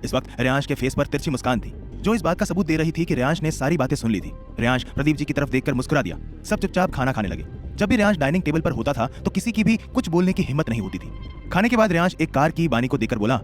इस वक्त रेयांश के फेस पर तिरछी मुस्कान थी, जो इस बात का सबूत दे रही थी कि रेयांश ने सारी बातें सुन ली थी। रेयांश प्रदीप जी की तरफ देखकर मुस्कुरा दिया। सब चुपचाप खाना खाने लगे। जब भी रेयांश डाइनिंग टेबल पर होता था तो किसी की भी कुछ बोलने की हिम्मत नहीं होती थी। खाने के बाद रेयांश एक कार की बानी को देखकर बोला,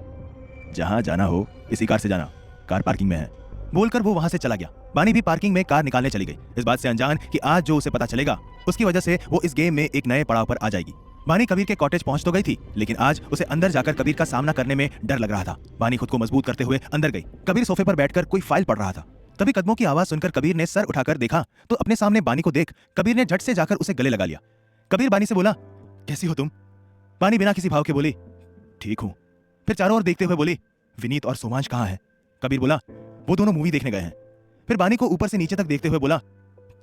जहां जाना हो इसी कार से जाना, कार पार्किंग में है। बोलकर वो वहां से चला गया। बानी भी पार्किंग में कार निकालने चली गई, इस बात से अनजान कि आज जो उसे पता चलेगा उसकी वजह से वो इस गेम में एक नए पड़ाव पर आ जाएगी। बानी कबीर के कॉटेज पहुंच तो गई थी, लेकिन आज उसे अंदर जाकर कबीर का सामना करने में डर लग रहा था। बानी खुद को मजबूत करते हुए अंदर गई। कबीर सोफे पर बैठकर कोई फाइल पढ़ रहा था। तभी कदमों की आवाज सुनकर कबीर ने सर उठाकर देखा तो अपने सामने बानी को देख कबीर ने झट से जाकर उसे गले लगा लिया। कबीर बानी से बोला, कैसी हो तुम? बानी बिना किसी भाव के बोली, ठीक हूं। फिर चारों ओर देखते हुए बोली, विनीत और सोमांश कहाँ हैं? कबीर बोला, वो दोनों मूवी देखने गए हैं। फिर बानी को ऊपर से नीचे तक देखते हुए बोला,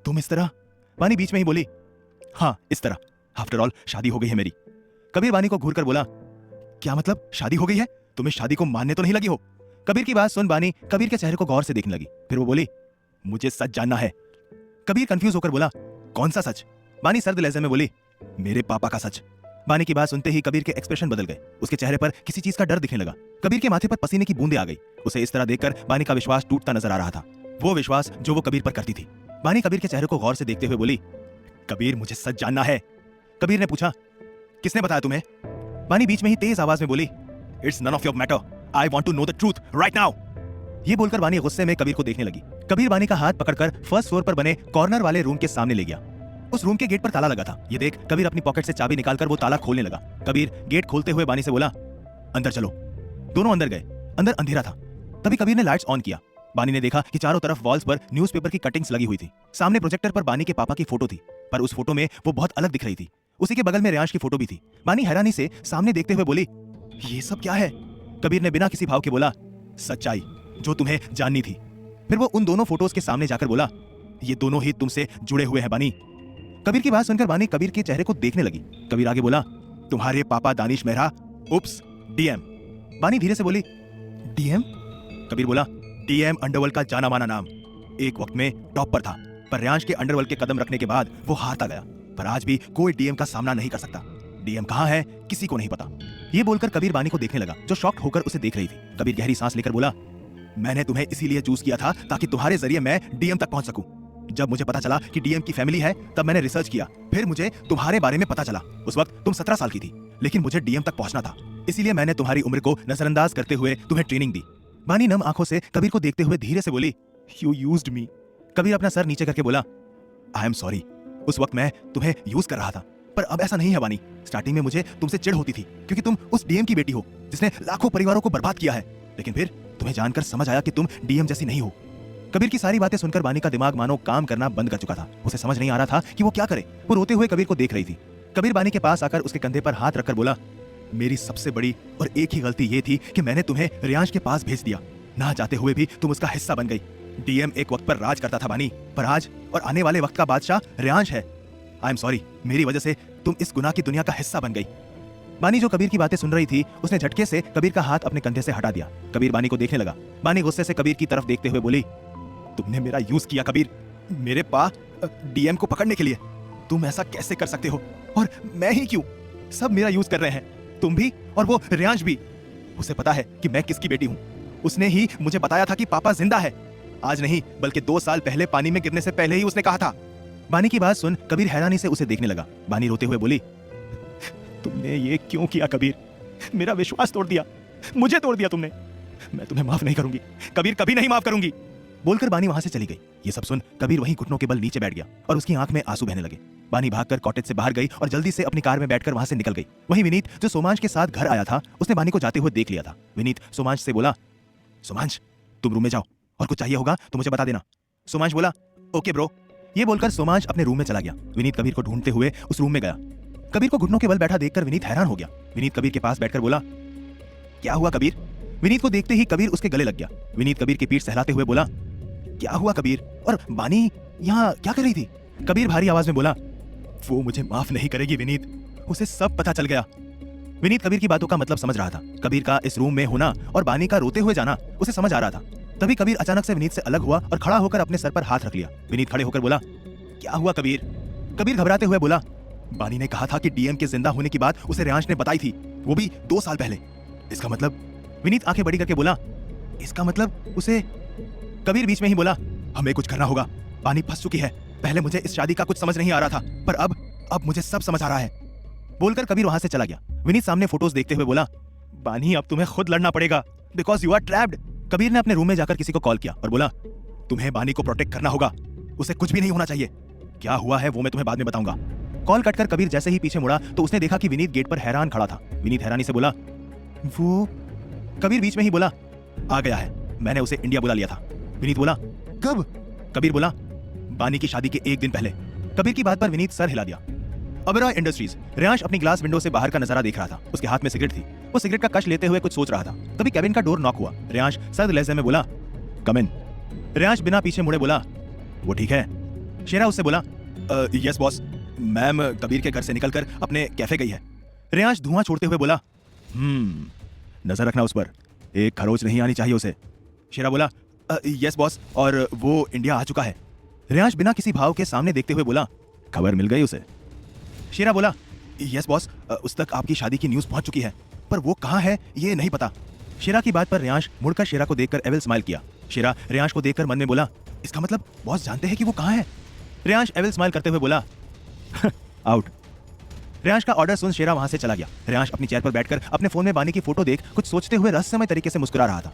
तुम इस तरह? बानी बीच में ही बोली, हाँ इस तरह, आफ्टर ऑल शादी हो गई है मेरी। कबीर बानी को घूरकर बोला, क्या मतलब शादी हो गई है? तुम्हें शादी को मानने तो नहीं लगी हो? कबीर की बात सुन बानी कबीर के चेहरे को गौर से देखने लगी। फिर वो बोली, मुझे सच जानना है। कबीर कंफ्यूज होकर बोला, कौन सा सच? बानी सर्द लहजे में बोली, मेरे पापा का सच। बानी की बात सुनते ही कबीर के एक्सप्रेशन बदल गए। उसके चेहरे पर किसी चीज का डर दिखने लगा। कबीर के माथे पर पसीने की बूंदें आ गई। उसे इस तरह देखकर बानी का विश्वास टूटता नजर आ रहा था, वो विश्वास जो वो कबीर पर करती थी। बानी कबीर के चेहरे को गौर से देखते हुए बोली, कबीर मुझे सच जानना है। कबीर ने पूछा, किसने बताया तुम्हें? बानी बीच में ही तेज आवाज में बोली, it's none of your matter, I want to know the truth right now. ये बोलकर बानी गुस्से में कबीर को देखने लगी। कबीर बानी का हाथ पकड़कर फर्स्ट फ्लोर पर बने कॉर्नर वाले रूम के सामने ले गया। उस रूम के गेट पर ताला लगा था। ये देख कबीर अपनी पॉकेट से चाबी निकालकर वो ताला खोलने लगा। कबीर गेट खोलते हुए बानी से बोला, अंदर चलो। दोनों अंदर गए। अंदर अंधेरा था। तभी कबीर ने लाइट्स ऑन किया। बानी ने देखा कि चारों तरफ वॉल्स पर न्यूज़पेपर की कटिंग्स लगी हुई थी। सामने प्रोजेक्टर पर बानी के पापा की फोटो थी, पर उस फोटो में वो बहुत अलग दिख रही थी। उसी के बगल में रेयांश की फोटो भी थी। बानी हैरानी से सामने देखते हुए बोली, ये सब क्या है? कबीर ने बिना किसी भाव के बोला, सच्चाई जो तुम्हें जाननी थी। फिर वो उन दोनों फोटोज के सामने जाकर बोला, ये दोनों ही तुमसे जुड़े हुए हैं बानी। कबीर की बात सुनकर बानी कबीर के चेहरे को देखने लगी। कबीर आगे बोला, तुम्हारे पापा दानिश मेहरा, उप्स, डीएम। बानी धीरे से बोली, डीएम? कबीर बोला, डीएम अंडरवर्ल्ड का जाना माना नाम। एक वक्त में टॉप पर था, पर रेयांश के अंडरवर्ल्ड के कदम रखने के बाद वो हारता गया। पर आज भी कोई डीएम का सामना नहीं कर सकता। डीएम कहाँ है किसी को नहीं पता। ये बोलकर कबीर बानी को देखने लगा, जो शॉक्ड होकर उसे देख रही थी। कबीर गहरी सांस लेकर बोला, मैंने तुम्हें इसीलिए चूज किया था ताकि तुम्हारे जरिए मैं डीएम तक पहुंच सकूं। जब मुझे पता चला कि डीएम की फैमिली है तब मैंने रिसर्च किया। फिर मुझे तुम्हारे बारे में पता चला। उस वक्त तुम 17 साल की थी, लेकिन मुझे डीएम तक पहुंचना था, इसीलिए मैंने तुम्हारी उम्र को नजरअंदाज करते हुए तुम्हें ट्रेनिंग दी। बानी नम आंखों से कबीर को देखते हुए धीरे से बोली, यू यूज्ड मी। कबीर अपना सर नीचे करके बोला, आई एम सॉरी, उस वक्त मैं तुम्हें यूज कर रहा था, पर अब ऐसा नहीं है बानी। स्टार्टिंग में मुझे तुमसे चिढ़ होती थी क्योंकि तुम उस डीएम की बेटी हो जिसने लाखों परिवारों को बर्बाद किया है, लेकिन फिर तुम्हें जानकर समझ आया कि तुम डीएम जैसी नहीं हो। कबीर की सारी बातें सुनकर बानी का दिमाग मानो काम करना बंद कर चुका था। उसे समझ नहीं आ रहा था कि वो क्या करे। वो रोते हुए कबीर को देख रही थी। कबीर बानी के पास आकर उसके कंधे पर हाथ रखकर बोला, मेरी सबसे बड़ी और एक ही गलती ये थी कि मैंने तुम्हें रेयांश के पास भेज दिया। ना चाहते हुए भी तुम उसका हिस्सा बन गई। डीएम एक वक्त पर राज करता था बानी, पर आज और आने वाले वक्त का बादशाह रेयांश है। आई एम सॉरी, मेरी वजह से तुम इस गुनाह की दुनिया का हिस्सा बन गई। बानी जो कबीर की बातें सुन रही थी, उसने झटके से कबीर का हाथ अपने कंधे से हटा दिया। कबीर बानी को देखने लगा। बानी गुस्से से कबीर की तरफ देखते हुए बोली, तुमने मेरा यूज किया कबीर, मेरे पा डीएम को पकड़ने के लिए। तुम ऐसा कैसे कर सकते हो? और मैं ही क्यों? सब मेरा यूज कर रहे हैं, तुम भी और वो रेयांश भी। उसे पता है कि मैं किसकी बेटी हूं। उसने ही मुझे बताया था कि पापा जिंदा है। आज नहीं बल्कि 2 साल पहले पानी में गिरने से पहले ही उसने कहा था। बानी की बात सुन कबीर हैरानी से उसे देखने लगा। बानी रोते हुए बोली, तुमने ये क्यों किया कबीर? मेरा विश्वास तोड़ दिया, मुझे तोड़ दिया तुमने। मैं तुम्हें माफ नहीं करूंगी कबीर, कभी नहीं माफ करूंगी। बोलकर बानी वहां से चली गई। ये सब सुन कबीर वहीं घुटनों के बल नीचे बैठ गया और उसकी आंख में आंसू बहने लगे। बानी भागकर कॉटेज से बाहर गई और जल्दी से अपनी कार में बैठकर वहां से निकल गई। वहीं विनीत जो सोमांश के साथ घर आया था, उसने बानी को जाते हुए देख लिया था। विनीत सोमांश से बोला, सोमांश तुम रूम में जाओ और कुछ चाहिए होगा तो मुझे बता देना। सोमांश बोला, ओके ब्रो। ये बोलकर सोमांश अपने रूम में चला गया। विनीत कबीर को ढूंढते हुए उस रूम में गया। कबीर को घुटनों के बल बैठा देखकर विनीत हैरान हो गया। विनीत कबीर के पास बैठकर बोला, क्या हुआ कबीर? विनीत को देखते ही कबीर उसके गले लग गया। विनीत कबीर की पीठ सहलाते हुए बोला, क्या हुआ कबीर? और बानी यहाँ क्या कर रही थी? कबीर भारी आवाज में बोला, वो मुझे माफ नहीं करेगी विनीत, उसे सब पता चल गया। विनीत कबीर की बातों का मतलब समझ रहा था। कबीर का इस रूम में होना और बानी का रोते हुए जाना उसे समझ आ रहा था। तभी कबीर अचानक से विनीत से अलग हुआ और खड़ा होकर अपने सर पर हाथ रख लिया। विनीत खड़े होकर बोला, क्या हुआ कबीर? कबीर घबराते हुए बोला, बानी ने कहा था कि डीएम के जिंदा होने की बात उसे रेयांश ने बताई थी, वो भी 2 साल पहले। इसका मतलब? विनीत आंखें बड़ी करके बोला, इसका मतलब उसे। कबीर बीच में ही बोला, हमें कुछ करना होगा, बानी फंस चुकी है। पहले मुझे इस शादी का कुछ समझ नहीं आ रहा था, पर अब मुझे सब समझ आ रहा है। बोलकर कबीर वहां से चला गया। विनीत सामने फोटोज देखते हुए बोला, बानी अब तुम्हें खुद लड़ना पड़ेगा, because you are trapped. Kabir ने अपने रूम में जाकर किसी को कॉल किया और बोला, तुम्हें बानी को प्रोटेक्ट करना होगा, उसे कुछ भी नहीं होना चाहिए। क्या हुआ है वो मैं तुम्हें बाद में बताऊंगा। कॉल कटकर कबीर जैसे ही पीछे मुड़ा तो उसने देखा कि विनीत गेट पर हैरान खड़ा था। विनीत हैरानी से बोला, वो। कबीर बीच में ही बोला, आ गया है, मैंने उसे इंडिया बुला लिया था। विनीत बोला, कब? कबीर बोला, बानी की शादी के एक दिन पहले। कबीर की बात पर विनीत सर हिला दिया। ओबेरॉय इंडस्ट्रीज। रेयांश अपनी ग्लास विंडो से बाहर का नजारा देख रहा था। उसके हाथ में सिगरेट थी। वो सिगरेट का कश लेते हुए कुछ सोच रहा था। तभी केबिन का डोर नॉक हुआ। रेयांश सर्द लहजे में बोला, कम इन। रेयांश बिना पीछे मुड़े बोला, वो ठीक है? शेरा उससे बोला, यस बॉस, मैम कबीर के घर से निकलकर अपने कैफे गई है। रेयांश धुआं छोड़ते हुए बोला, नजर रखना उस पर, एक खरोच नहीं आनी चाहिए उसे। शेरा बोला, यस बॉस, और वो इंडिया आ चुका है। रेयांश बिना किसी भाव के सामने देखते हुए बोला, खबर मिल गई उसे? शेरा बोला, यस बॉस, उस तक आपकी शादी की न्यूज पहुंच चुकी है, पर वो कहां है ये नहीं पता। शेरा की बात पर रेयांश मुड़कर शेरा को देखकर एविल स्माइल किया। शेरा रेयांश को देखकर मन में बोला, इसका मतलब बॉस जानते हैं कि वो कहां है। रेयांश एविल स्माइल करते हुए बोला, आउट। रेयांश का ऑर्डर सुन शेरा वहां से चला गया। रेयांश अपनी चेयर पर बैठकर अपने फोन में बानी की फोटो देख कुछ सोचते हुए रहस्यमय तरीके से मुस्कुरा रहा था।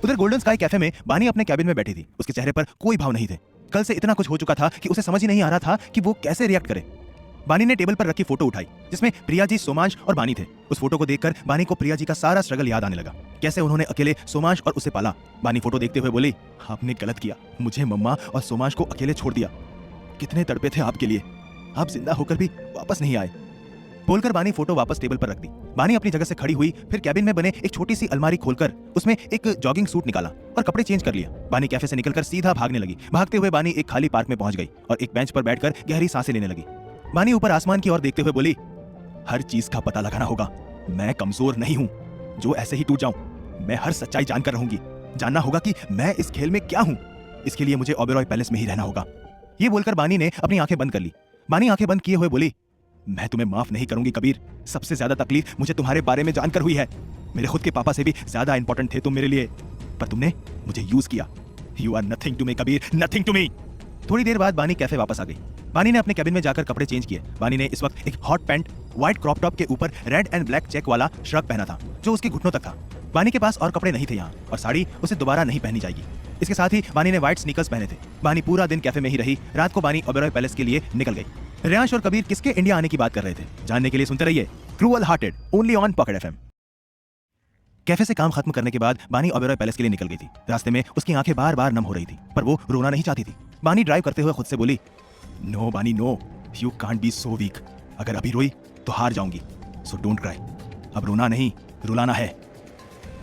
उधर गोल्डन स्काई कैफे में बानी अपने कैबिन में बैठी थी। उसके चेहरे पर कोई भाव नहीं थे। कल से इतना कुछ हो चुका था कि उसे समझ ही नहीं आ रहा था कि वो कैसे रिएक्ट करे। बानी ने टेबल पर रखी फोटो उठाई जिसमें प्रिया जी, सोमांश और बानी थे। उस फोटो को देखकर बानी को प्रिया जी का सारा स्ट्रगल याद आने लगा, कैसे उन्होंने अकेले सोमांश और उसे पाला। बानी फोटो देखते हुए बोली, आपने गलत किया, मुझे मम्मा और सोमांश को अकेले छोड़ दिया। कितने तड़पे थे आपके लिए, आप जिंदा होकर भी वापस नहीं आए। बोलकर बानी फोटो वापस टेबल पर रख दी। बानी अपनी जगह से खड़ी हुई, फिर कैबिन में बने एक छोटी सी अलमारी खोलकर उसमें एक जॉगिंग सूट निकाला और कपड़े चेंज कर लिया। बानी कैफे से निकलकर सीधा भागने लगी। भागते हुए बानी एक खाली पार्क में पहुंच गई और एक बेंच पर बैठकर गहरी सांसें लेने लगी। बानी ऊपर आसमान की ओर देखते हुए बोली, हर चीज का पता लगाना होगा, मैं कमजोर नहीं हूं जो ऐसे ही टूट जाऊं। मैं हर सच्चाई जानकर रहूंगी। जानना होगा कि मैं इस खेल में क्या हूं। इसके लिए मुझे ओबेरॉय पैलेस में ही रहना होगा। ये बोलकर बानी ने अपनी आंखें बंद कर ली। बानी आंखें बंद किए हुए बोली, मैं तुम्हें माफ नहीं करूंगी कबीर। सबसे ज्यादा तकलीफ मुझे तुम्हारे बारे में जानकर हुई है। मेरे खुद के पापा से भी ज्यादा इंपॉर्टेंट थे तुम मेरे लिए, पर तुमने मुझे यूज किया। You are nothing to me Kabir, nothing to me. थोड़ी देर बाद बानी कैफे वापस आ गई। बानी ने अपने कैबिन में जाकर कपड़े चेंज किए। बानी ने इस वक्त एक hot pant, white crop top के ऊपर रेड एंड ब्लैक चेक वाला श्रग पहना था जो उसके घुटनों तक था। बानी के पास और कपड़े नहीं थे यहाँ, और साड़ी उसे दोबारा नहीं पहनी जाएगी। इसके साथ ही बानी ने व्हाइट स्नीकर्स पहने थे। बानी पूरा दिन कैफे में ही रही। रात को बानी ओबेरॉय पैलेस के लिए निकल गई। रेयांश और कबीर किसके इंडिया आने की बात कर रहे थे, जानने के लिए सुनते रहिए cruel hearted, only on pocket FM. Cafe से काम खत्म करने के बाद बानी ओबेरॉय पैलेस के लिए निकल गई थी। रास्ते में उसकी आंखें बार बार नम हो रही थी, पर वो रोना नहीं चाहती थी। बानी ड्राइव करते हुए खुद से बोली, no Bani no, you can't be so weak. अगर अभी रोई तो हार जाऊंगी, सो डोंट क्राई। अब रोना नहीं, रुलाना है।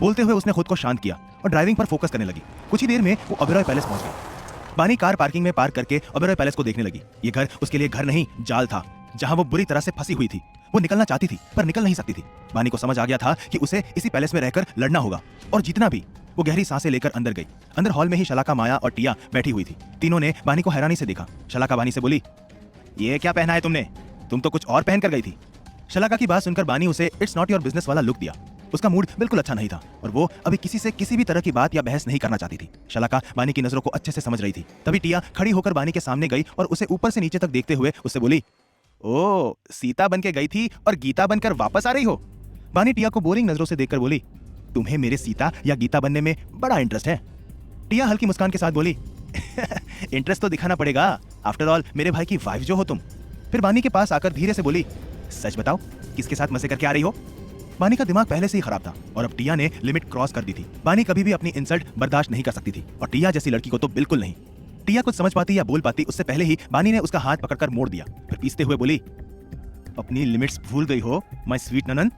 बोलते हुए उसने खुद को शांत किया और ड्राइविंग पर फोकस करने लगी। कुछ ही देर में वो ओबेरॉय पैलेस पहुंच गई। बानी कार पार्किंग में पार्क करके ओबेरॉय पैलेस को देखने लगी। ये घर उसके लिए घर नहीं, जाल था, जहां वो बुरी तरह से फंसी हुई थी। वो निकलना चाहती थी पर निकल नहीं सकती थी। बानी को समझ आ गया था कि उसे इसी पैलेस में रहकर लड़ना होगा और जीतना भी। वो गहरी सांसें लेकर अंदर गई। अंदर हॉल में ही शलाका, माया और टिया बैठी हुई थी। तीनों ने बानी को हैरानी से देखा। शलाका बानी से बोली, ये क्या पहना है तुमने? तुम तो कुछ और पहन कर गई थी। शलाका की बात सुनकर बानी उसे इट्स नॉट योर बिजनेस वाला लुक दिया। उसका मूड बिल्कुल अच्छा नहीं था और वो अभी किसी से किसी भी तरह की बात या बहस नहीं करना चाहती थी। शलाका बानी की नजरों को अच्छे से समझ रही थी। तभी टिया खड़ी होकर बानी के सामने गई और उसे ऊपर से नीचे तक देखते हुए उससे बोली, ओ, सीता बन के गई थी और गीता बनकर वापस आ रही हो? बानी टिया को बोरिंग नजरों से देखकर बोली, तुम्हें मेरे सीता या गीता बनने में बड़ा इंटरेस्ट है। टिया हल्की मुस्कान के साथ बोली, इंटरेस्ट तो दिखाना पड़ेगा, आफ्टर ऑल मेरे भाई की वाइफ जो हो तुम। फिर बानी के पास आकर धीरे से बोली, सच बताओ किसके साथ मजे करके आ रही हो? बानी का दिमाग पहले से ही खराब था और अब टिया ने लिमिट क्रॉस कर दी थी। बानी कभी भी अपनी इंसल्ट बर्दाश्त नहीं कर सकती थी और टिया जैसी लड़की को तो बिल्कुल नहीं। टिया कुछ समझ पाती या बोल पाती उससे पहले ही बानी ने उसका हाथ पकड़कर मोड़ दिया। फिर पीसते हुए बोली, अपनी लिमिट्स भूल गई हो माय स्वीट ननन।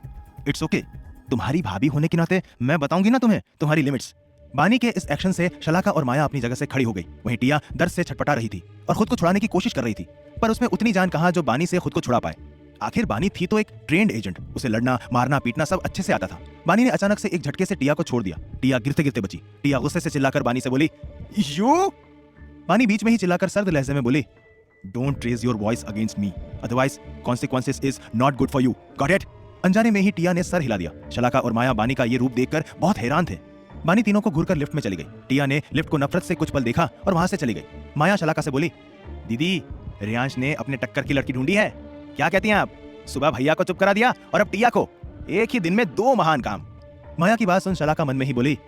इट्स ओके, तुम्हारी भाभी होने के नाते मैं बताऊंगी ना तुम्हें तुम्हारी लिमिट्स। बानी के इस एक्शन से शलाका और माया अपनी जगह से खड़ी हो गई। वहीं टिया दर्द से छटपटा रही थी और खुद को छुड़ाने की कोशिश कर रही थी, पर उसमें उतनी जान कहां जो बानी से खुद को छुड़ा पाए। आखिर बानी थी तो एक ट्रेंड एजेंट, उसे लड़ना, मारना, पीटना सब अच्छे से आता था। बानी ने अचानक से एक झटके से टिया को छोड़ दिया। टिया गिरते गिरते बची। टिया गुस्से से चिल्लाकर बानी से बोली, यू। बानी बीच में ही चिल्लाकर सर्द लहजे में बोली, don't raise your voice against me, otherwise consequences is not good for you, got it? अनजाने में ही टिया ने सर हिला दिया। शलाका और माया बानी का ये रूप देखकर बहुत हैरान थे। बानी तीनों को घूरकर लिफ्ट में चली गई। टिया ने लिफ्ट को नफरत से कुछ पल देखा और वहां से चली गई। माया शलाका से बोली, दीदी रियांश ने अपने टक्कर की लड़की ढूंढी है। क्या कहती हैं आप? सुबह भैया को चुप करा दिया और अब टिया को। एक ही दिन में 2 महान काम। माया की बात सुन शलाका मन में ही बोली,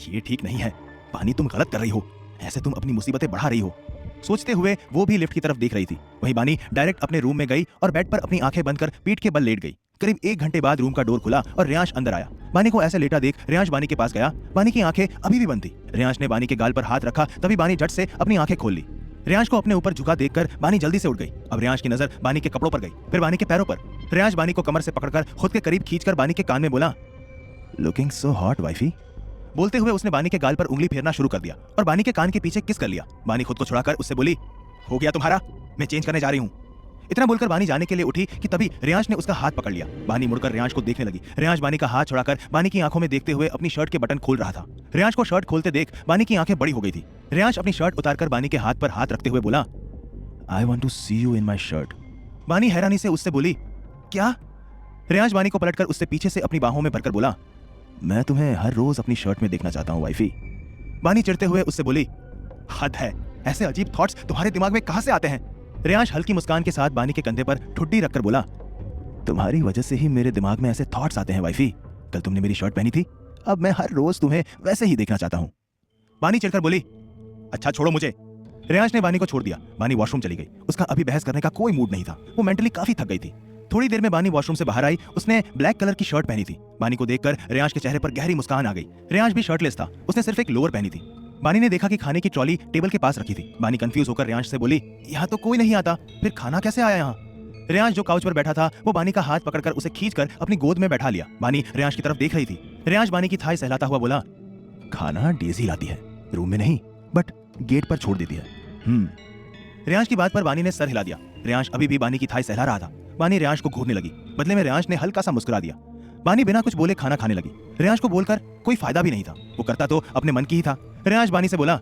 ये ठीक नहीं है बानी, तुम गलत कर रही हो, ऐसे तुम अपनी मुसीबतें बढ़ा रही हो। सोचते हुए वो भी लिफ्ट की तरफ देख रही थी। वहीं बानी डायरेक्ट अपने रूम में गई और बेड पर अपनी आंखें बंद कर पीठ के बल लेट गई। करीब 1 घंटे बाद रूम का डोर खुला और रियांश अंदर आया। बानी को ऐसे लेटा देख रियांश बानी के पास गया। बानी की आंखें अभी भी बंद थी। रियांश ने बानी के गाल पर हाथ रखा, तभी बानी झट से अपनी आंखें खोल ली। रियांश को अपने ऊपर झुका देखकर बानी जल्दी से उठ गई। अब रियांश की नजर बानी के कपड़ों पर गई, फिर बानी के पैरों पर। रियांश बानी को कमर से पकड़कर खुद के करीब खींचकर बानी के कान में बोला, लुकिंग सो हॉट वाइफी। बोलते हुए उसने बानी के गाल पर उंगली फेरना शुरू कर दिया और बानी के कान के पीछे किस कर लिया। बानी खुद को छुड़ाकर उससे बोली, हो गया तुम्हारा, मैं चेंज करने जा रही हूँ। इतना बोलकर बानी जाने के लिए उठी कि तभी रियांश ने उसका हाथ पकड़ लिया। बानी मुड़कर रियांश को देखने लगी। रियांश बानी का हाथ छुड़ाकर बानी की आंखों में देखते हुए अपनी शर्ट के बटन खोल रहा था। रियांश को शर्ट खोलते देख बानी की आंखें बड़ी हो गई थी। रियांश अपनी शर्ट उतारकर बानी के हाथ पर हाथ रखते हुए बोला, I want to see you in my shirt. Bani हैरानी से उससे बोली, क्या? रियांश बानी को पलटकर उससे पीछे से अपनी बाहों में भरकर बोला, मैं तुम्हें हर रोज अपनी शर्ट में देखना चाहता हूँ वाइफी। बानी चिढ़ते हुए उससे बोली, हद है, ऐसे अजीब थॉट्स तुम्हारे दिमाग में कहां से आते हैं? रियांश हल्की मुस्कान के साथ बानी के कंधे पर ठुड्डी रखकर बोला, तुम्हारी वजह से ही मेरे दिमाग में ऐसे थॉट्स आते हैं वाइफी। कल तुमने मेरी शर्ट पहनी थी, अब मैं हर रोज तुम्हें वैसे ही देखना चाहता हूं। बानी चिढ़कर बोली, अच्छा छोड़ो मुझे। रियांश ने बानी को छोड़ दिया। बानी वॉशरूम चली गई। उसका अभी बहस करने का कोई मूड नहीं था। वो मेंटली काफी थक गई थी। थोड़ी देर में बानी वॉशरूम से बाहर आई। उसने ब्लैक कलर की शर्ट पहनी थी। बानी को देखकर रियांश के चेहरे पर गहरी मुस्कान आ गई। रियांश भी शर्टलेस था। उसने सिर्फ एक लोअर पहनी थी। बानी ने देखा कि खाने की ट्रॉली टेबल के पास रखी थी। बानी कंफ्यूज होकर रियांश से बोली, यहाँ तो कोई नहीं आता, फिर खाना कैसे आया यहाँ? रियांश जो काउच पर बैठा था वो बानी का हाथ पकड़कर उसे खींचकर अपनी गोद में बैठा लिया। बानी रियांश की तरफ देख रही थी। रियांश बानी की थाई सहलाता हुआ बोला, खाना डेजी लाती है, रूम में नहीं बट गेट पर छोड़ देती है। रियांश की बात पर बानी ने सर हिला दिया। रियांश अभी भी बानी की थाई सहला रहा था। बानी रियांश को घूरने लगी। बदले में रियांश ने हल्का सा मुस्कुरा दिया। बानी बिना कुछ बोले खाना खाने लगी। रियांश को बोलकर कोई फायदा भी नहीं था। वो करता तो अपने मन की ही था। रियांश बानी से बोला,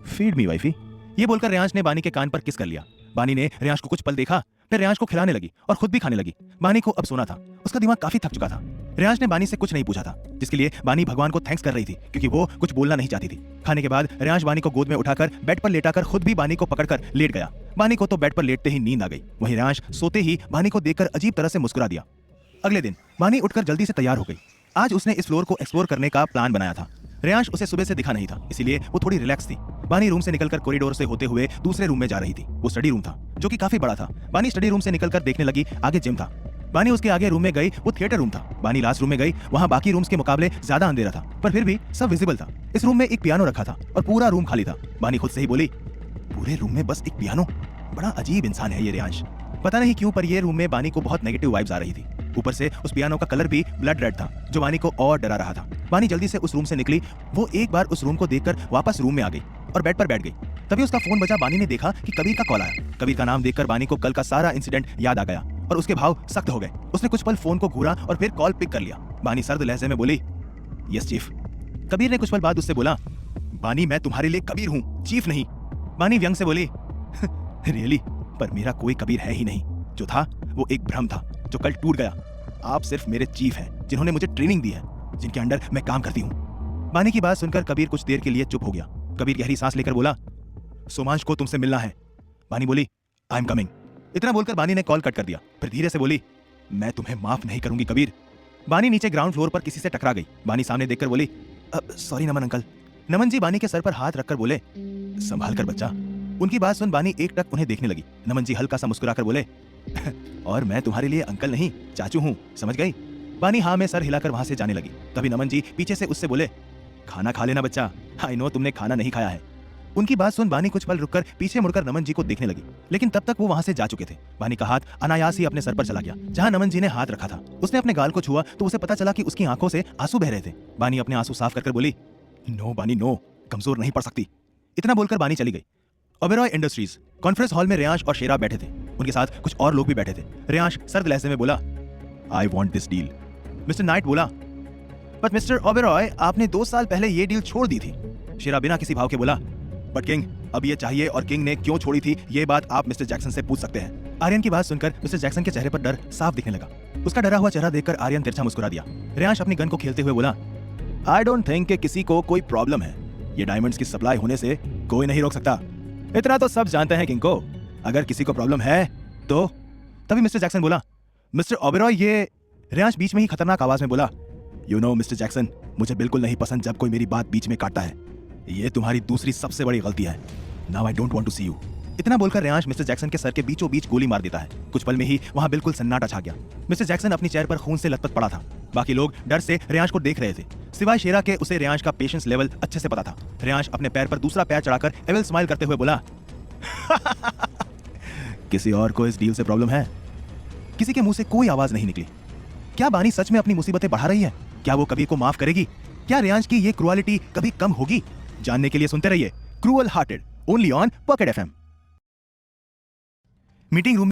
फीड मी वाइफी। ये बोलकर रियांश ने बानी के कान पर किस कर लिया। बानी ने रियांश को कुछ पल देखा, फिर रियांश को खिलाने लगी और खुद भी खाने लगी। बानी को अब सोना था। उसका दिमाग काफी थक चुका था। रियांश ने बानी से कुछ नहीं पूछा था, जिसके लिए बानी भगवान को थैंक्स कर रही थी, क्योंकि वो कुछ बोलना नहीं चाहती थी। खाने के बाद रियांश बानी को गोद में उठाकर बेड पर लेटाकर खुद भी बानी को पकड़कर लेट गया। बानी को तो बेड पर लेटते ही नींद आ गई। वहीं रियांश सोते ही बानी को देखकर अजीब तरह से मुस्कुरा दिया। अगले दिन बानी उठकर जल्दी से तैयार हो गई। आज उसने इस फ्लोर को एक्सप्लोर करने का प्लान बनाया था। रियांश उसे सुबह से दिखा नहीं था, इसीलिए वो थोड़ी रिलैक्स थी। बानी रूम से निकलकर कॉरिडोर से होते हुए दूसरे रूम में जा रही थी। वो स्टडी रूम था, जो कि काफी बड़ा था। बानी स्टडी रूम से निकलकर देखने लगी, आगे जिम था। बानी उसके आगे रूम में गई, वो थिएटर रूम था। बानी लास्ट रूम में गई, वहाँ बाकी रूम्स के मुकाबले ज्यादा अंधेरा था, पर फिर भी सब विजिबल था। इस रूम में एक पियानो रखा था और पूरा रूम खाली था। बानी खुद से ही बोली, पूरे रूम में बस एक पियानो, बड़ा अजीब इंसान है ये रियांश। पता नहीं क्यों पर ये रूम में बानी को बहुत नेगेटिव वाइब्स आ रही थी। ऊपर से उस पियानो का कलर भी ब्लड रेड था, जो बानी को और डरा रहा था। बानी जल्दी से उस रूम से निकली। वो एक बार उस रूम को देखकर वापस रूम में आ गई और बेड पर बैठ गई। तभी उसका फोन बजा। बानी ने देखा कि कबीर का कॉल आया। कबीर का नाम देखकर बानी को कल का सारा इंसिडेंट याद आ गया और उसके भाव सख्त हो गए। उसने कुछ पल फोन को घूरा और फिर कॉल पिक कर लिया। बानी सर्द लहजे में बोली, यस चीफ। कबीर ने कुछ पल बाद उससे बोला, बानी मैं तुम्हारे लिए कबीर हूँ, चीफ नहीं। बानी व्यंग से बोली, रियली? पर मेरा कोई कबीर है ही नहीं। जो था वो एक भ्रम था जो कल टूट गया। आप सिर्फ मेरे चीफ हैं, जिन्होंने मुझे ट्रेनिंग दी है, जिनके अंडर मैं काम करती हूँ। बानी की बात सुनकर कबीर कुछ देर के लिए चुप हो गया। कबीर गहरी सांस लेकर बोला, सोमांश को तुमसे मिलना है। बानी बोली, आई एम कमिंग। इतना बोलकर बानी ने कॉल कट कर दिया। फिर धीरे से बोली, मैं तुम्हें माफ नहीं करूंगी कबीर। बानी नीचे ग्राउंड फ्लोर पर किसी से टकरा गई। बानी सामने देखकर बोली, सॉरी नमन अंकल। नमन जी बानी के सर पर हाथ रखकर बोले, संभाल कर बच्चा। उनकी बात सुन बानी एक टक उन्हें देखने लगी। नमन जी हल्का सा मुस्कुराकर बोले, और मैं तुम्हारे लिए अंकल नहीं चाचू हूँ, समझ गई? बानी हाँ में सर हिलाकर वहां से जाने लगी। तभी नमन जी पीछे से उससे बोले, खाना खा लेना बच्चा, आई नो तुमने खाना नहीं खाया है। उनकी बात सुन बानी कुछ पल रुककर पीछे मुड़कर नमन जी को देखने लगी, लेकिन तब तक वो वहां से जा चुके थे। बानी का हाथ अनायास ही अपने सर पर चला गया, जहां नमन जी ने हाथ रखा था। उसने अपने गाल को छुआ तो उसे पता चला कि उसकी आंखों से आंसू बह रहे थे। बानी अपने आंसू साफ कर बोली, नो बानी नो, कमजोर नहीं पड़ सकती। इतना बोलकर बानी चली गई। ओबेरॉय इंडस्ट्रीज कॉन्फ्रेंस हॉल में रियांश और शेरा बैठे थे। उनके साथ कुछ और लोग भी बैठे थे। रियांश सर्द लहजे में बोला, I want this deal. Mister night बोला, बट मिस्टर ओबेरॉय आपने 2 साल पहले ये डील छोड़ दी थी। शेरा बिना किसी भाव के बोला, बट किंग अब ये चाहिए और किंग ने क्यों छोड़ी थी ये बात आप मिस्टर जैक्सन से पूछ सकते हैं। आर्यन की बात सुनकर मिस्टर जैक्सन के चेहरे पर डर साफ दिखने लगा। उसका डरा हुआ चेहरा देखकर आर्यन तिरछा मुस्कुरा दिया। रियांश अपनी गन को खेलते हुए बोला, आई डोंट थिंक कि किसी को कोई प्रॉब्लम है। ये डायमंड्स की सप्लाई होने से कोई नहीं रोक सकता। इतना तो सब जानते हैं किंको। अगर किसी को प्रॉब्लम है तो। तभी मिस्टर जैक्सन बोला, मिस्टर ओबेरॉय, ये रेयांश बीच में ही खतरनाक आवाज में बोला, यू नो मिस्टर जैक्सन, मुझे बिल्कुल नहीं पसंद जब कोई मेरी बात बीच में काटता है। ये तुम्हारी दूसरी सबसे बड़ी गलती है। Now I don't want to see you. इतना बोलकर रेयांश मिस्टर जैक्सन के सर के बीचों बीच गोली मार देता है। कुछ पल में ही वहां बिल्कुल सन्नाटा छा गया। मिस्टर जैक्सन अपनी चेयर पर खून से लथपथ पड़ा था। बाकी लोग डर से रेयांश को देख रहे थे, सिवाय शेरा के। उसे रेयांश का पेशेंस लेवल अच्छे से पता था। रेयांश अपने पैर पर दूसरा पैर चढ़ाकर एविल स्माइल करते हुए बोला, किसी और को इस डील से प्रॉब्लम है? किसी के मुंह से कोई आवाज नहीं निकली। क्या बानी सच में अपनी मुसीबतें बढ़ा रही है? क्या वो कभी को माफ करेगी? क्या रेयांश की ये क्रुएलिटी कभी कम होगी? जानने के लिए सुनते रहिए cruel hearted, only on pocket FM. Meeting room